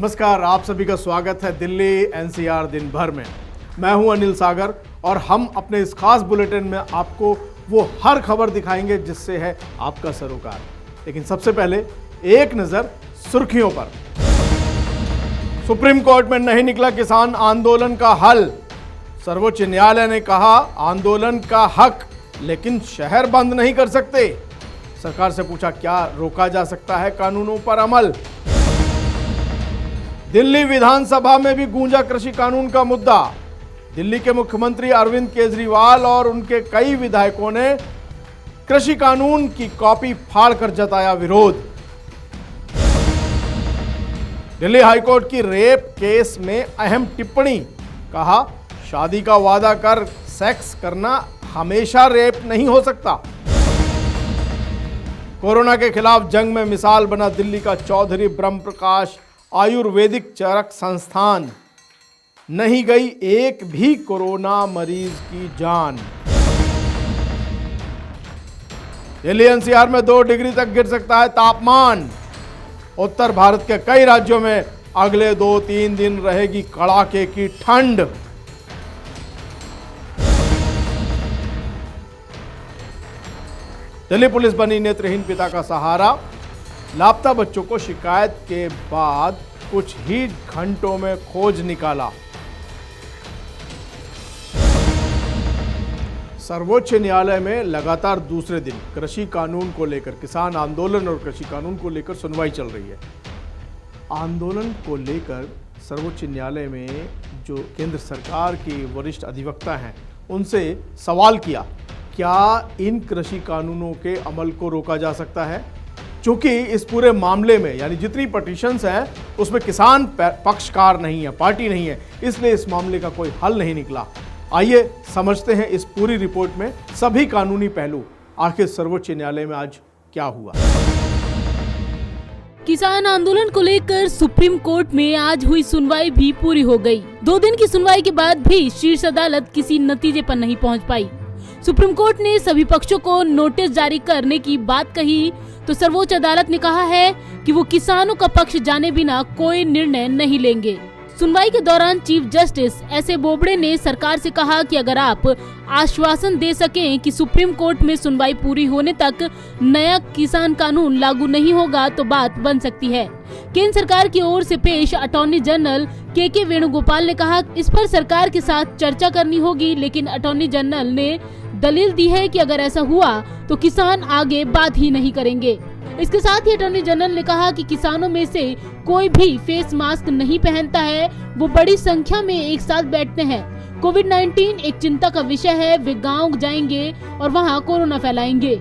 नमस्कार, आप सभी का स्वागत है दिल्ली एनसीआर दिन भर में। मैं हूं अनिल सागर और हम अपने इस खास बुलेटिन में आपको वो हर खबर दिखाएंगे जिससे है आपका सरोकार। लेकिन सबसे पहले एक नजर सुर्खियों पर। सुप्रीम कोर्ट में नहीं निकला किसान आंदोलन का हल। सर्वोच्च न्यायालय ने कहा आंदोलन का हक, लेकिन शहर बंद नहीं कर सकते। सरकार से पूछा क्या रोका जा सकता है कानूनों पर अमल। दिल्ली विधानसभा में भी गूंजा कृषि कानून का मुद्दा। दिल्ली के मुख्यमंत्री अरविंद केजरीवाल और उनके कई विधायकों ने कृषि कानून की कॉपी फाड़कर जताया विरोध। दिल्ली हाईकोर्ट की रेप केस में अहम टिप्पणी, कहा शादी का वादा कर सेक्स करना हमेशा रेप नहीं हो सकता। कोरोना के खिलाफ जंग में मिसाल बना दिल्ली का चौधरी ब्रह्म प्रकाश आयुर्वेदिक चरक संस्थान। नहीं गई एक भी कोरोना मरीज की जान। दिल्ली एनसीआर में 2 डिग्री तक गिर सकता है तापमान। उत्तर भारत के कई राज्यों में अगले 2-3 दिन रहेगी कड़ाके की ठंड। दिल्ली पुलिस बनी नेत्रहीन पिता का सहारा। लापता बच्चों को शिकायत के बाद कुछ ही घंटों में खोज निकाला। सर्वोच्च न्यायालय में लगातार दूसरे दिन कृषि कानून को लेकर, किसान आंदोलन और कृषि कानून को लेकर सुनवाई चल रही है। आंदोलन को लेकर सर्वोच्च न्यायालय में जो केंद्र सरकार के वरिष्ठ अधिवक्ता हैं उनसे सवाल किया, क्या इन कृषि कानूनों के अमल को रोका जा सकता है? चूंकि इस पूरे मामले में यानी जितनी पटिशन्स हैं उसमें किसान पक्षकार नहीं है, पार्टी नहीं है, इसलिए इस मामले का कोई हल नहीं निकला। आइए समझते हैं इस पूरी रिपोर्ट में सभी कानूनी पहलू। आखिर सर्वोच्च न्यायालय में आज क्या हुआ। किसान आंदोलन को लेकर सुप्रीम कोर्ट में आज हुई सुनवाई भी पूरी हो गई। 2 दिन की सुनवाई के बाद भी शीर्ष अदालत किसी नतीजे पर नहीं पहुंच पाई। सुप्रीम कोर्ट ने सभी पक्षों को नोटिस जारी करने की बात कही तो सर्वोच्च अदालत ने कहा है कि वो किसानों का पक्ष जाने बिना कोई निर्णय नहीं लेंगे। सुनवाई के दौरान chief justice S A Bobde ने सरकार से कहा कि अगर आप आश्वासन दे सकें कि सुप्रीम कोर्ट में सुनवाई पूरी होने तक नया किसान कानून लागू नहीं होगा तो बात बन सकती है। केंद्र सरकार की ओर से पेश अटॉर्नी जनरल के वेणुगोपाल ने कहा इस पर सरकार के साथ चर्चा करनी होगी, लेकिन अटॉर्नी जनरल ने दलील दी है कि अगर ऐसा हुआ तो किसान आगे बात ही नहीं करेंगे। इसके साथ ही अटॉर्नी जनरल ने कहा कि किसानों में से कोई भी फेस मास्क नहीं पहनता है, वो बड़ी संख्या में एक साथ बैठते हैं। कोविड-19 एक चिंता का विषय है, वे गांव जाएंगे और वहां कोरोना फैलाएंगे।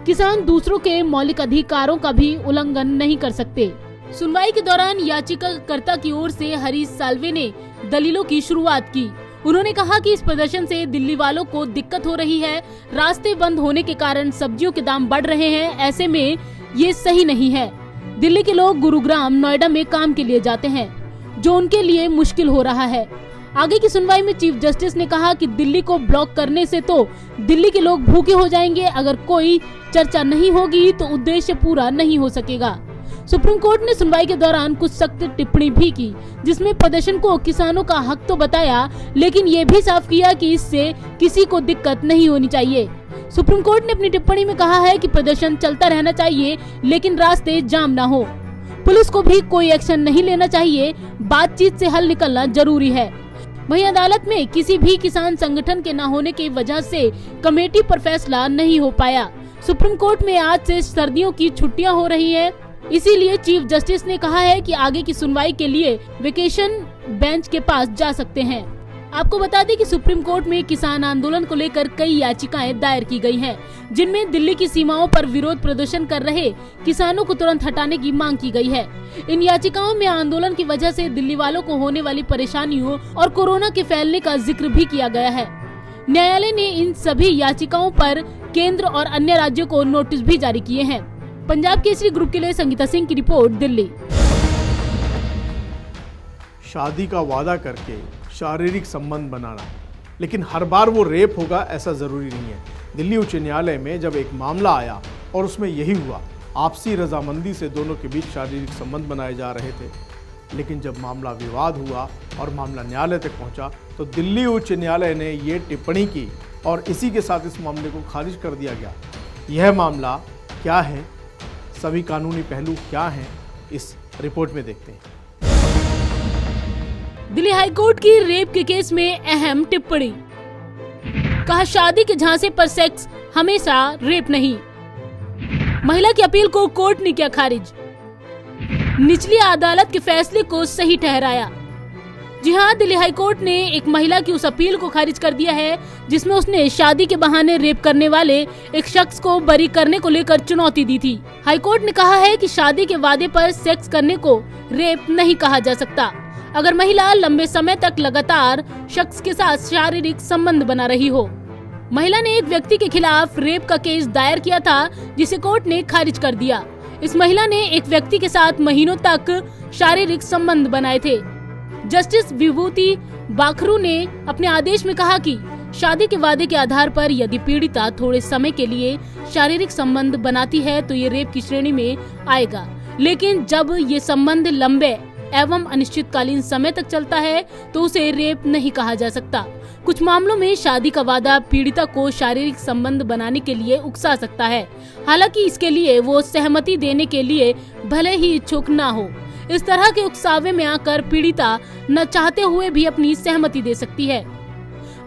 किसान दूसरों के मौलिक अधिकारों का भी उल्लंघन नहीं कर सकते। सुनवाई के दौरान याचिकाकर्ता की ओर से हरीश साल्वे ने दलीलों की शुरुआत की। उन्होंने कहा कि इस प्रदर्शन से दिल्ली वालों को दिक्कत हो रही है, रास्ते बंद होने के कारण सब्जियों के दाम बढ़ रहे हैं, ऐसे में ये सही नहीं है। दिल्ली के लोग गुरुग्राम, नोएडा में काम के लिए जाते हैं, जो उनके लिए मुश्किल हो रहा है। आगे की सुनवाई में चीफ जस्टिस ने कहा कि दिल्ली को ब्लॉक करने से तो दिल्ली के लोग भूखे हो जाएंगे, अगर कोई चर्चा नहीं होगी तो उद्देश्य पूरा नहीं हो सकेगा। सुप्रीम कोर्ट ने सुनवाई के दौरान कुछ सख्त टिप्पणी भी की, जिसमें प्रदर्शन को किसानों का हक तो बताया, लेकिन ये भी साफ किया कि इससे किसी को दिक्कत नहीं होनी चाहिए। सुप्रीम कोर्ट ने अपनी टिप्पणी में कहा है कि प्रदर्शन चलता रहना चाहिए, लेकिन रास्ते जाम ना हो। पुलिस को भी कोई एक्शन नहीं लेना चाहिए, बातचीत से हल निकलना जरूरी है। वहीं अदालत में किसी भी किसान संगठन के न होने की वजह से कमेटी पर फैसला नहीं हो पाया। सुप्रीम कोर्ट में आज से सर्दियों की छुट्टियां हो रही है, इसीलिए चीफ जस्टिस ने कहा है कि आगे की सुनवाई के लिए वेकेशन बेंच के पास जा सकते हैं। आपको बता दें कि सुप्रीम कोर्ट में किसान आंदोलन को लेकर कई याचिकाएं दायर की गई हैं, जिनमें दिल्ली की सीमाओं पर विरोध प्रदर्शन कर रहे किसानों को तुरंत हटाने की मांग की गई है। इन याचिकाओं में आंदोलन की वजह से दिल्ली वालों को होने वाली परेशानियों और कोरोना के फैलने का जिक्र भी किया गया है। न्यायालय ने इन सभी याचिकाओं पर केंद्र और अन्य राज्यों को नोटिस भी जारी किए हैं। पंजाब केसरी ग्रुप के लिए संगीता सिंह की रिपोर्ट, दिल्ली। शादी का वादा करके शारीरिक संबंध बनाना, लेकिन हर बार वो रेप होगा ऐसा जरूरी नहीं है। दिल्ली उच्च न्यायालय में जब एक मामला आया और उसमें यही हुआ, आपसी रजामंदी से दोनों के बीच शारीरिक संबंध बनाए जा रहे थे, लेकिन जब मामला विवाद हुआ और मामला न्यायालय तक पहुंचा तो दिल्ली उच्च न्यायालय ने ये टिप्पणी की और इसी के साथ इस मामले को खारिज कर दिया गया। यह मामला क्या है, सभी कानूनी पहलू क्या हैं, इस रिपोर्ट में देखते हैं। दिल्ली हाईकोर्ट की रेप के केस में अहम टिप्पणी। कहा, शादी के झांसे पर सेक्स हमेशा रेप नहीं। महिला की अपील को कोर्ट ने किया खारिज। निचली अदालत के फैसले को सही ठहराया। जी हां, दिल्ली हाईकोर्ट ने एक महिला की उस अपील को खारिज कर दिया है जिसमें उसने शादी के बहाने रेप करने वाले एक शख्स को बरी करने को लेकर चुनौती दी थी। हाईकोर्ट ने कहा है कि शादी के वादे पर सेक्स करने को रेप नहीं कहा जा सकता अगर महिला लंबे समय तक लगातार शख्स के साथ शारीरिक संबंध बना रही हो। महिला ने एक व्यक्ति के खिलाफ रेप का केस दायर किया था जिसे कोर्ट ने खारिज कर दिया। इस महिला ने एक व्यक्ति के साथ महीनों तक शारीरिक संबंध बनाए थे। जस्टिस विभूति बाखरू ने अपने आदेश में कहा कि शादी के वादे के आधार पर यदि पीड़िता थोड़े समय के लिए शारीरिक संबंध बनाती है तो ये रेप की श्रेणी में आएगा, लेकिन जब ये संबंध लंबे एवं अनिश्चितकालीन समय तक चलता है तो उसे रेप नहीं कहा जा सकता। कुछ मामलों में शादी का वादा पीड़िता को शारीरिक संबंध बनाने के लिए उकसा सकता है, हालांकि इसके लिए वो सहमति देने के लिए भले ही इच्छुक न हो। इस तरह के उकसावे में आकर पीड़िता न चाहते हुए भी अपनी सहमति दे सकती है।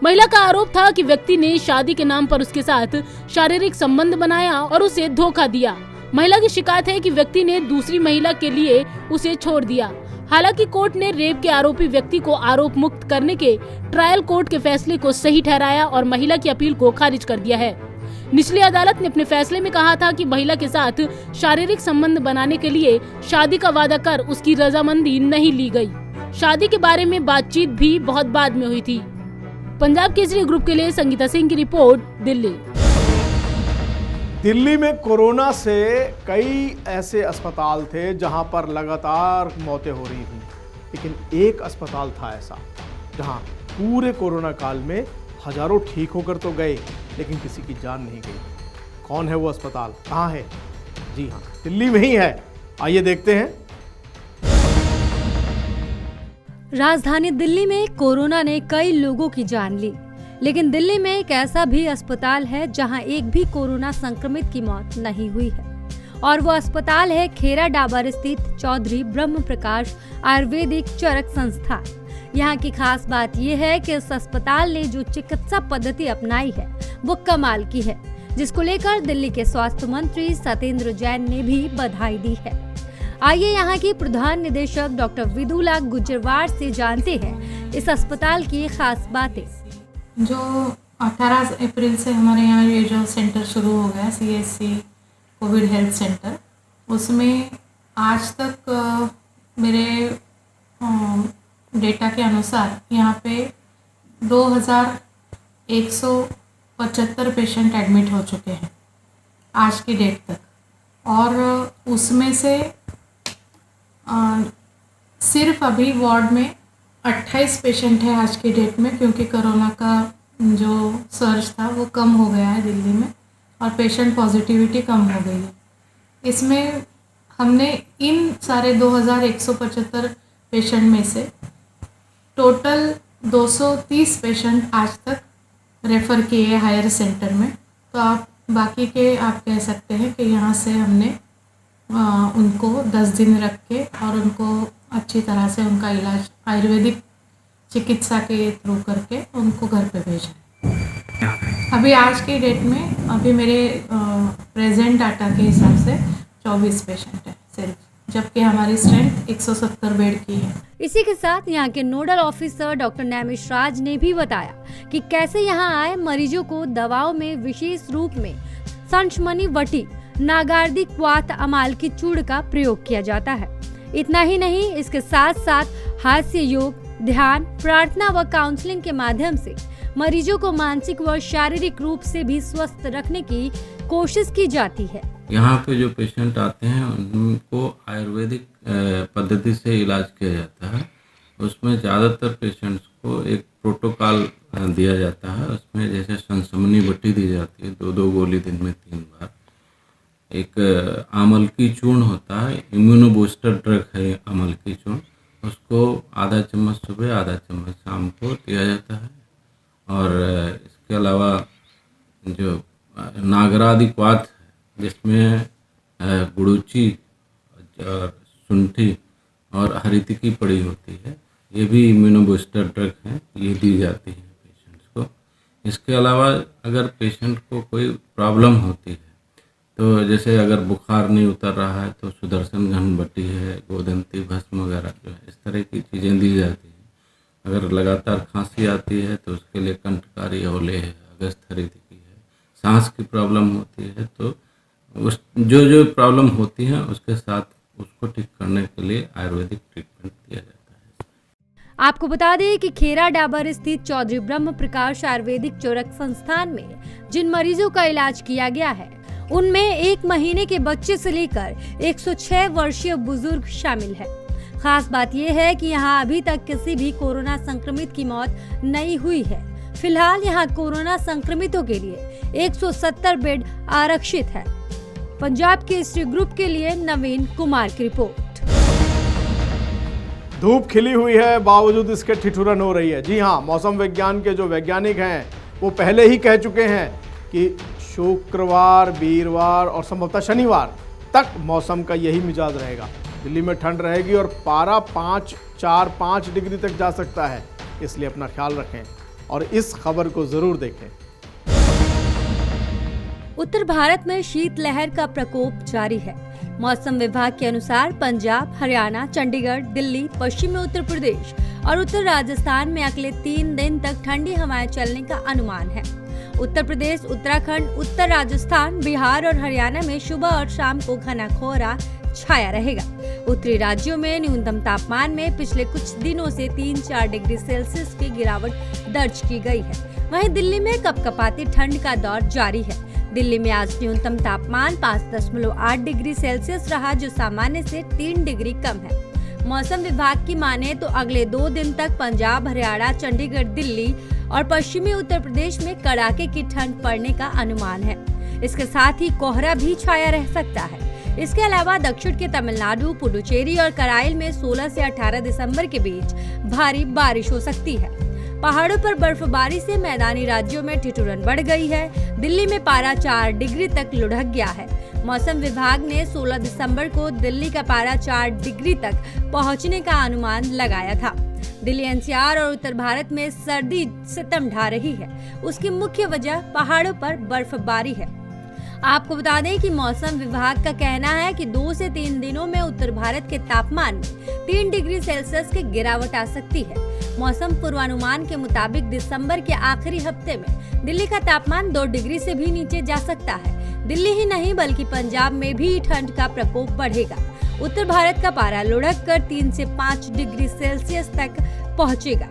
महिला का आरोप था कि व्यक्ति ने शादी के नाम पर उसके साथ शारीरिक संबंध बनाया और उसे धोखा दिया। महिला की शिकायत है कि व्यक्ति ने दूसरी महिला के लिए उसे छोड़ दिया। हालांकि कोर्ट ने रेप के आरोपी व्यक्ति को आरोप मुक्त करने के ट्रायल कोर्ट के फैसले को सही ठहराया और महिला की अपील को खारिज कर दिया है। निचली अदालत ने अपने फैसले में कहा था कि महिला के साथ शारीरिक संबंध बनाने के लिए शादी का वादा कर उसकी रजामंदी नहीं ली गई। शादी के बारे में बातचीत भी बहुत बाद में हुई थी। पंजाब केसरी ग्रुप के लिए संगीता सिंह की रिपोर्ट, दिल्ली। दिल्ली में कोरोना से कई ऐसे अस्पताल थे जहां पर लगातार मौतें हो रही थी, लेकिन एक अस्पताल था ऐसा जहां पूरे कोरोना काल में हजारों ठीक होकर तो गए लेकिन किसी की जान नहीं गई। कौन है वो अस्पताल, कहाँ है? जी हाँ, दिल्ली में ही है। आइए देखते हैं। राजधानी दिल्ली में कोरोना ने कई लोगों की जान ली, लेकिन दिल्ली में एक ऐसा भी अस्पताल है जहां एक भी कोरोना संक्रमित की मौत नहीं हुई है और वो अस्पताल है खेरा डाबर स्थित चौधरी ब्रह्म प्रकाश आयुर्वेदिक चरक संस्थान। यहाँ की खास बात यह है कि इस अस्पताल ने जो चिकित्सा पद्धति अपनाई है वो कमाल की है, जिसको लेकर दिल्ली के स्वास्थ्य मंत्री सत्येंद्र जैन ने भी बधाई दी है। आइए यहाँ की प्रधान निदेशक डॉक्टर विदुला गुजरवार से जानते हैं इस अस्पताल की खास बातें। जो 18 अप्रैल से हमारे यहाँ ये जो सेंटर शुरू हो गया CSC कोविड हेल्थ सेंटर, उसमें आज तक मेरे डेटा के अनुसार यहाँ पे 2175 पेशेंट एडमिट हो चुके हैं आज की डेट तक, और उसमें से सिर्फ अभी वार्ड में 28 पेशेंट है आज की डेट में, क्योंकि कोरोना का जो सर्ज था वो कम हो गया है दिल्ली में और पेशेंट पॉजिटिविटी कम हो गई है। इसमें हमने इन सारे 2175 पेशेंट में से टोटल 230 पेशेंट आज तक रेफ़र किए हायर सेंटर में। तो आप बाकी के आप कह सकते हैं कि यहाँ से हमने उनको 10 दिन रख के और उनको अच्छी तरह से उनका इलाज आयुर्वेदिक चिकित्सा के थ्रू करके उनको घर पे भेजा। अभी आज की डेट में अभी मेरे प्रेजेंट डाटा के हिसाब से 24 पेशेंट है सिर्फ, जबकि हमारी स्ट्रेंथ 170 बेड की है। इसी के साथ यहाँ के नोडल ऑफिसर डॉक्टर नैमिष राज ने भी बताया कि कैसे यहाँ आए मरीजों को दवाओं में विशेष रूप में संशमनी वटी नागार्दी क्वाथ अमाल की चूड़ का प्रयोग किया जाता है। इतना ही नहीं, इसके साथ साथ हास्य योग, ध्यान, प्रार्थना व काउंसलिंग के माध्यम से मरीजों को मानसिक व शारीरिक रूप से भी स्वस्थ रखने की कोशिश की जाती है। यहाँ पे जो पेशेंट आते हैं उनको आयुर्वेदिक पद्धति से इलाज किया जाता है। उसमें ज़्यादातर पेशेंट्स को एक प्रोटोकॉल दिया जाता है। उसमें जैसे संशमनी बट्टी दी जाती है 2-2 गोली दिन में 3 बार। एक अमल की चूर्ण होता है, इम्यूनो बूस्टर ड्रग है अमल की चूर्ण, उसको आधा चम्मच सुबह आधा चम्मच शाम को दिया जाता है। और इसके अलावा जो नागरादि क्वाथ जिसमें गुड़ूची और शुंठी और हरितिकी पड़ी होती है, ये भी इम्यूनो बूस्टर ड्रग है, ये दी जाती है पेशेंट्स को। इसके अलावा अगर पेशेंट को कोई प्रॉब्लम होती है, तो जैसे अगर बुखार नहीं उतर रहा है तो सुदर्शन घनबटी है, गोदंती भस्म वगैरह जो है, इस तरह की चीज़ें दी जाती हैं। अगर लगातार खांसी आती है तो उसके लिए कंठकारी ओले है, अगस्त हरितिकी है। सांस की प्रॉब्लम होती है तो उस जो प्रॉब्लम होती है उसके साथ उसको ठीक करने के लिए आयुर्वेदिक ट्रीटमेंट दिया जाता है। आपको बता दें कि खेरा डाबर स्थित चौधरी ब्रह्म प्रकाश आयुर्वेदिक चोरक संस्थान में जिन मरीजों का इलाज किया गया है उनमें 1 महीने के बच्चे से लेकर 106 वर्षीय बुजुर्ग शामिल है। खास बात यह है कि यहाँ अभी तक किसी भी कोरोना संक्रमित की मौत नहीं हुई है। फिलहाल यहाँ कोरोना संक्रमितों के लिए 170 बेड आरक्षित है। पंजाब के हिस्ट्री ग्रुप के लिए नवीन कुमार की रिपोर्ट। धूप खिली हुई है, बावजूद इसके ठिठुरन हो रही है। जी हाँ, मौसम विज्ञान के जो वैज्ञानिक हैं वो पहले ही कह चुके हैं कि शुक्रवार, वीरवार और संभवतः शनिवार तक मौसम का यही मिजाज रहेगा। दिल्ली में ठंड रहेगी और पारा 5 डिग्री तक जा सकता है, इसलिए अपना ख्याल रखें और इस खबर को जरूर देखें। उत्तर भारत में शीतलहर का प्रकोप जारी है। मौसम विभाग के अनुसार पंजाब, हरियाणा, चंडीगढ़, दिल्ली, पश्चिमी उत्तर प्रदेश और उत्तर राजस्थान में अगले 3 दिन तक ठंडी हवाएं चलने का अनुमान है। उत्तर प्रदेश, उत्तराखंड, उत्तर राजस्थान, बिहार और हरियाणा में सुबह और शाम को घना कोहरा छाया रहेगा। उत्तरी राज्यों में न्यूनतम तापमान में पिछले कुछ दिनों से 3-4 डिग्री सेल्सियस की गिरावट दर्ज की गई है। वहीं दिल्ली में कपकपाती ठंड का दौर जारी है। दिल्ली में आज न्यूनतम तापमान 5.8 डिग्री सेल्सियस रहा, जो सामान्य से 3 डिग्री कम है। मौसम विभाग की माने तो अगले 2 दिन तक पंजाब, हरियाणा, चंडीगढ़, दिल्ली और पश्चिमी उत्तर प्रदेश में कड़ाके की ठंड पड़ने का अनुमान है। इसके साथ ही कोहरा भी छाया रह सकता है। इसके अलावा दक्षिण के तमिलनाडु, पुडुचेरी और कराइल में 16 से 18 दिसंबर के बीच भारी बारिश हो सकती है। पहाड़ों पर बर्फबारी से मैदानी राज्यों में ठिठुरन बढ़ गई है। दिल्ली में पारा 4 डिग्री तक लुढ़क गया है। मौसम विभाग ने 16 दिसंबर को दिल्ली का पारा 4 डिग्री तक पहुंचने का अनुमान लगाया था। दिल्ली, एनसीआर और उत्तर भारत में सर्दी सितम ढा रही है। उसकी मुख्य वजह पहाड़ों पर बर्फबारी है। आपको बता दें कि मौसम विभाग का कहना है कि 2 से 3 दिनों में उत्तर भारत के तापमान में 3 डिग्री सेल्सियस की गिरावट आ सकती है। मौसम पूर्वानुमान के मुताबिक दिसंबर के आखिरी हफ्ते में दिल्ली का तापमान 2 डिग्री से भी नीचे जा सकता है। दिल्ली ही नहीं बल्कि पंजाब में भी ठंड का प्रकोप बढ़ेगा। उत्तर भारत का पारा लुढ़क कर 3 से 5 डिग्री सेल्सियस तक पहुंचेगा।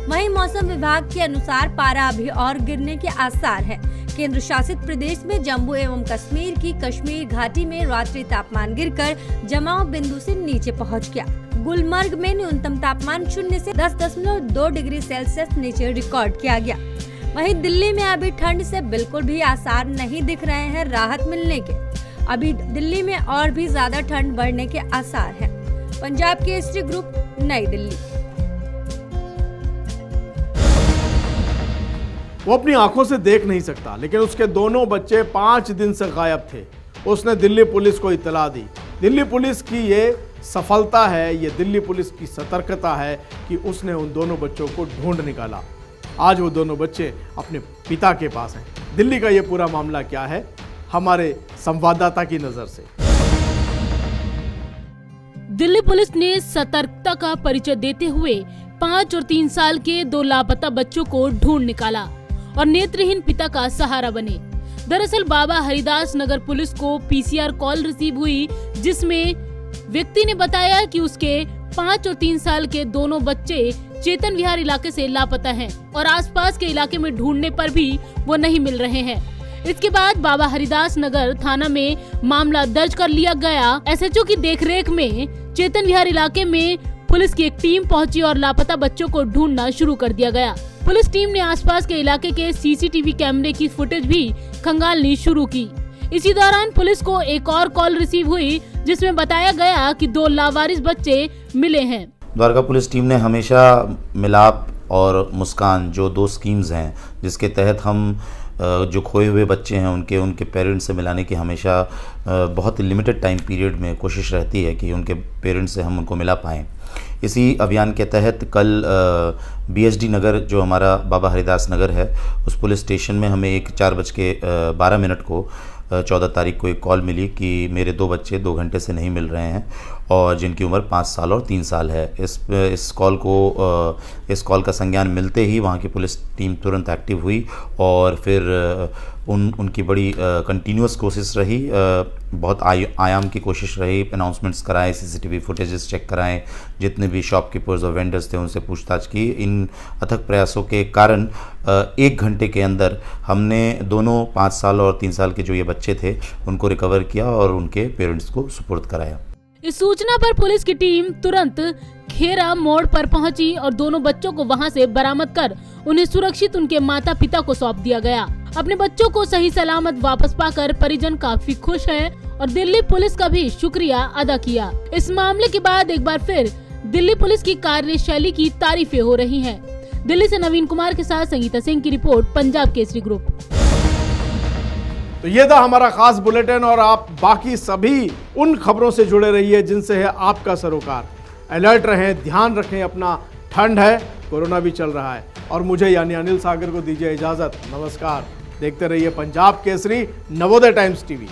वहीं मौसम विभाग के अनुसार पारा अभी और गिरने के आसार है। केंद्र शासित प्रदेश में जम्मू एवं कश्मीर की कश्मीर घाटी में रात्रि तापमान गिरकर जमाव बिंदु से नीचे पहुंच गया। गुलमर्ग में न्यूनतम तापमान 0 से 10.2 डिग्री सेल्सियस नीचे रिकॉर्ड किया गया। वहीं दिल्ली में अभी ठंड से बिल्कुल भी आसार नहीं दिख रहे हैं राहत मिलने के। अभी दिल्ली में और भी ज्यादा ठंड बढ़ने के आसार हैं। पंजाब के हिस्ट्री ग्रुप, नई दिल्ली। वो अपनी आंखों से देख नहीं सकता, लेकिन उसके दोनों बच्चे 5 दिन से गायब थे। उसने दिल्ली पुलिस को इत्तला दी। दिल्ली पुलिस की ये सफलता है, ये दिल्ली पुलिस की सतर्कता है कि उसने उन दोनों बच्चों को ढूंढ निकाला। आज वो दोनों बच्चे अपने पिता के पास हैं। दिल्ली का ये पूरा मामला क्या है, हमारे संवाददाता की नजर से। दिल्ली पुलिस ने सतर्कता का परिचय देते हुए 5 और 3 साल के 2 लापता बच्चों को ढूंढ निकाला और नेत्रहीन पिता का सहारा बने। दरअसल बाबा हरिदास नगर पुलिस को पीसीआर कॉल रिसीव हुई, जिसमें व्यक्ति ने बताया कि उसके 5 और 3 साल के दोनों बच्चे चेतन विहार इलाके से लापता हैं और आसपास के इलाके में ढूंढने पर भी वो नहीं मिल रहे हैं। इसके बाद बाबा हरिदास नगर थाना में मामला दर्ज कर लिया गया। एसएचओ की देखरेख में चेतन विहार इलाके में पुलिस की एक टीम पहुंची और लापता बच्चों को ढूंढना शुरू कर दिया गया। पुलिस टीम ने आसपास के इलाके के सीसीटीवी कैमरे की फुटेज भी खंगालनी शुरू की। इसी दौरान पुलिस को एक और कॉल रिसीव हुई, जिसमें बताया गया कि 2 लावारिस बच्चे मिले हैं। द्वारका पुलिस टीम ने हमेशा मिलाप और मुस्कान जो 2 स्कीम्स हैं जिसके तहत हम जो खोए हुए बच्चे हैं उनके पेरेंट्स से मिलाने की हमेशा बहुत लिमिटेड टाइम पीरियड में कोशिश रहती है कि उनके पेरेंट्स से हम उनको मिला पाएँ। इसी अभियान के तहत कल BSD नगर जो हमारा बाबा हरिदास नगर है उस पुलिस स्टेशन में हमें एक 4:12 को 14 तारीख को एक कॉल मिली कि मेरे 2 बच्चे 2 घंटे से नहीं मिल रहे हैं और जिनकी उम्र 5 साल और 3 साल है। इस कॉल का संज्ञान मिलते ही वहाँ की पुलिस टीम तुरंत एक्टिव हुई और फिर उनकी बड़ी कंटिन्यूअस कोशिश रही, बहुत आयाम की कोशिश रही। अनाउंसमेंट्स कराए, CCTV फुटेजेस चेक कराएं, जितने भी शॉपकीपर्स और वेंडर्स थे उनसे पूछताछ की। इन अथक प्रयासों के कारण 1 घंटे के अंदर हमने दोनों 5 साल और 3 साल के जो ये बच्चे थे उनको रिकवर किया और उनके पेरेंट्स को सुपुर्द कराया। इस सूचना पर पुलिस की टीम तुरंत खेरा मोड़ पर पहुंची और दोनों बच्चों को वहां से बरामद कर उन्हें सुरक्षित उनके माता पिता को सौंप दिया गया। अपने बच्चों को सही सलामत वापस पाकर परिजन काफी खुश हैं और दिल्ली पुलिस का भी शुक्रिया अदा किया। इस मामले के बाद एक बार फिर दिल्ली पुलिस की कार्यशैली की तारीफें हो रही हैं। दिल्ली से नवीन कुमार के साथ संगीता सिंह की रिपोर्ट, पंजाब केसरी ग्रुप। तो ये था हमारा खास बुलेटिन और आप बाकी सभी उन खबरों से जुड़े रहिए जिनसे है आपका सरोकार। अलर्ट रहें, ध्यान रखें अपना। ठंड है, कोरोना भी चल रहा है और मुझे यानी अनिल सागर को दीजिए इजाजत। नमस्कार। देखते रहिए पंजाब केसरी, नवोदय टाइम्स TV।